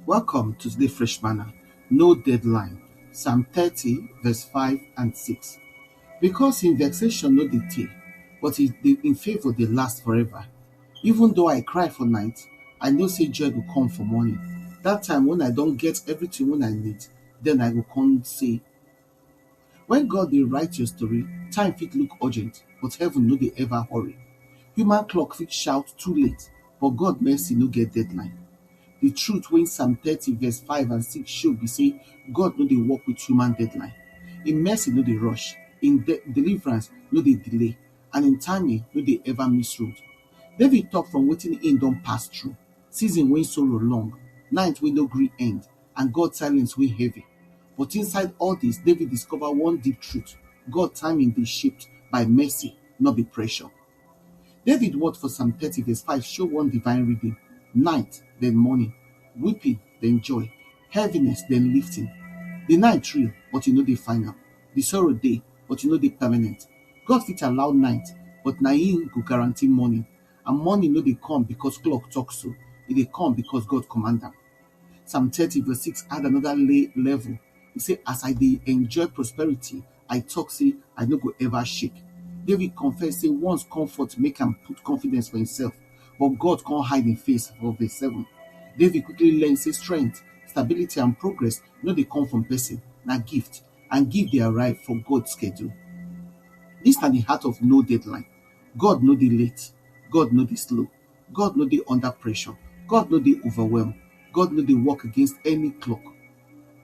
Welcome to today's fresh manna. No deadline. Psalm 30, verse 5 and 6. Because in vexation no dey but in favour they last forever. Even though I cry for night, I know say joy will come for morning. That time when I don't get everything when I need, then I will come say, when God dey write your story, time fit look urgent, but heaven no dey ever hurry. Human clock fit shout too late, but God mercy no get deadline. The truth wey Psalm 30 verse 5 and 6 show be say God no dey work with human deadline. Im mercy no dey rush, im deliverance no dey delay, and im timing no dey ever miss road. David talk from wetin im don pass through, season wey sorrow long, night wey no gree end, and God silence wey heavy. But inside all this, David discover one deep truth: God timing dey shaped by mercy, not be pressure. David word for Psalm 30 verse 5 show one divine reading: night, then morning, weeping, then joy, heaviness, then lifting. The night real, but e no dey final. The sorrow dey, but e no dey permanent. God fit allow night, but na him go guarantee morning. And morning no dey come because clock talk so, e dey come because God command am. Psalm 30 verse 6 add another level. E say, as I dey enjoy prosperity, I talk say I no go ever shake. David confess say once comfort make am put confidence for himself, but God can't hide im face for verse 7. David quickly learn say strength, stability and progress no dey come from person, na gift, and gift dey arrive for God schedule. Dis na the heart of no deadline. God no dey late, God no dey slow, God no dey under pressure, God no dey overwhelmed, God no dey work against any clock.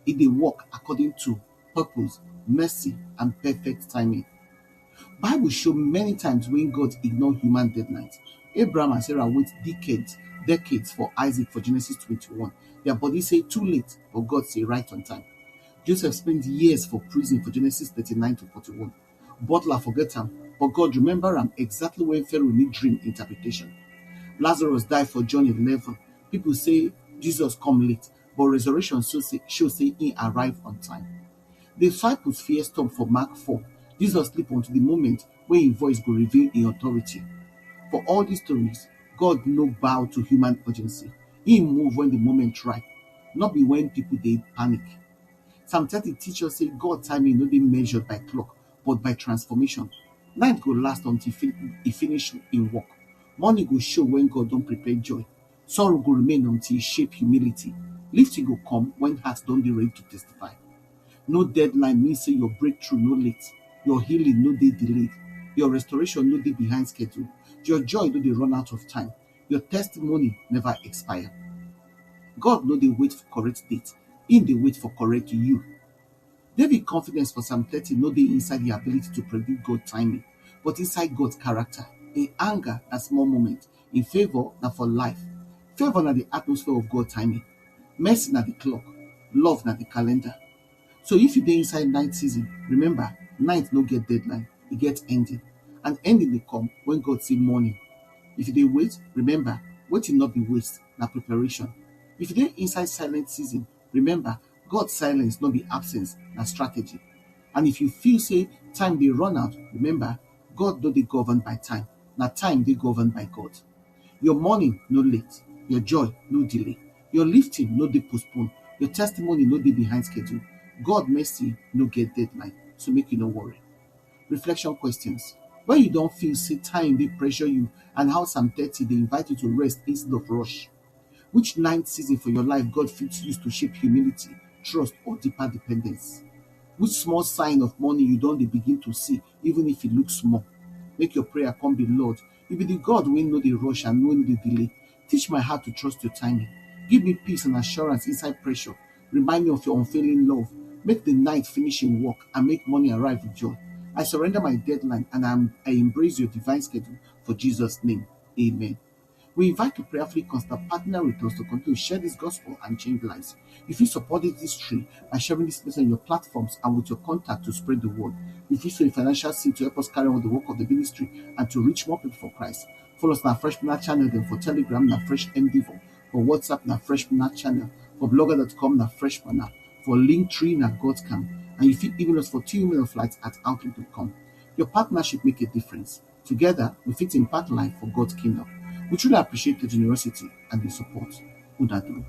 E dey work according to purpose, mercy and perfect timing. Bible show many times when God ignore human deadlines. Abraham and Sarah wait decades for Isaac for Genesis 21. Their body say too late, but God say right on time. Joseph spent years for prison for Genesis 39 to 41. Butler forget him, but God remember him exactly when Pharaoh need dream interpretation. Lazarus died for John 11. People say Jesus come late, but resurrection show say he arrived on time. The disciples fear storm for Mark 4. Jesus sleep until the moment when his voice go reveal in authority. For all these stories, God no bow to human urgency. He move when the moment right, not be when people dey panic. Psalm 30 teach us say God timing no dey measured by clock, but by transformation. Night go last until he finish in work. Morning go show when God don prepare joy. Sorrow go remain until he shape humility. Lifting go come when hearts don dey ready to testify. No deadline means say your breakthrough no late, your healing no dey delayed, your restoration no dey behind schedule, your joy no dey run out of time, your testimony never expire. God no dey wait for correct date, him dey wait for correct you. David confidence for Psalm 30 no dey inside the ability to predict God timing, but inside God's character. In anger na small moment, in favor na for life. Favor na the atmosphere of God timing. Mercy na the clock, love na the calendar. So if you dey inside night season, remember, night no get deadline, e get ending. And ending dey come when God say morning. If you dey wait, remember, waiting not be waste, na preparation. If you dey inside silent season, remember, God's silence no be absence, na strategy. And if you feel say time dey run out, remember, God no dey governed by time, na time dey governed by God. Your morning no late, your joy no delay, your lifting no dey postpone, your testimony no dey behind schedule. God mercy no get deadline, so make you no worry. Reflection questions: when you don't feel say time dey pressure you, and how Psalm 30 dey invite you to rest instead of rush? Which ninth season for your life God fit use to shape humility, trust or deeper dependence? Which small sign of morning you don dey begin to see, even if e look small? Make your prayer come be, Lord, you be the God wey no dey rush and no dey delay. Teach my heart to trust your timing. Give me peace and assurance inside pressure. Remind me of your unfailing love. Make the night finish in work and make morning arrive with joy. I surrender my deadline and I embrace your divine schedule for Jesus' name. Amen. We invite you to prayerfully consider partner with us to continue to share this gospel and change lives. If you supported this tree by sharing this message on your platforms and with your contact to spread the word, if you sow a financial seed to help us carry on the work of the ministry and to reach more people for Christ, follow us on our Freshman channel, then for Telegram, na Fresh MDivo, for WhatsApp, na Freshman channel, for blogger.com, na Freshman, for Linktree, na Godcam, and you fit email us for 2 email flights at outlook.com. Your partnership make a difference. Together, we fit impact life for God's kingdom. We truly appreciate the generosity and the support. Udadu.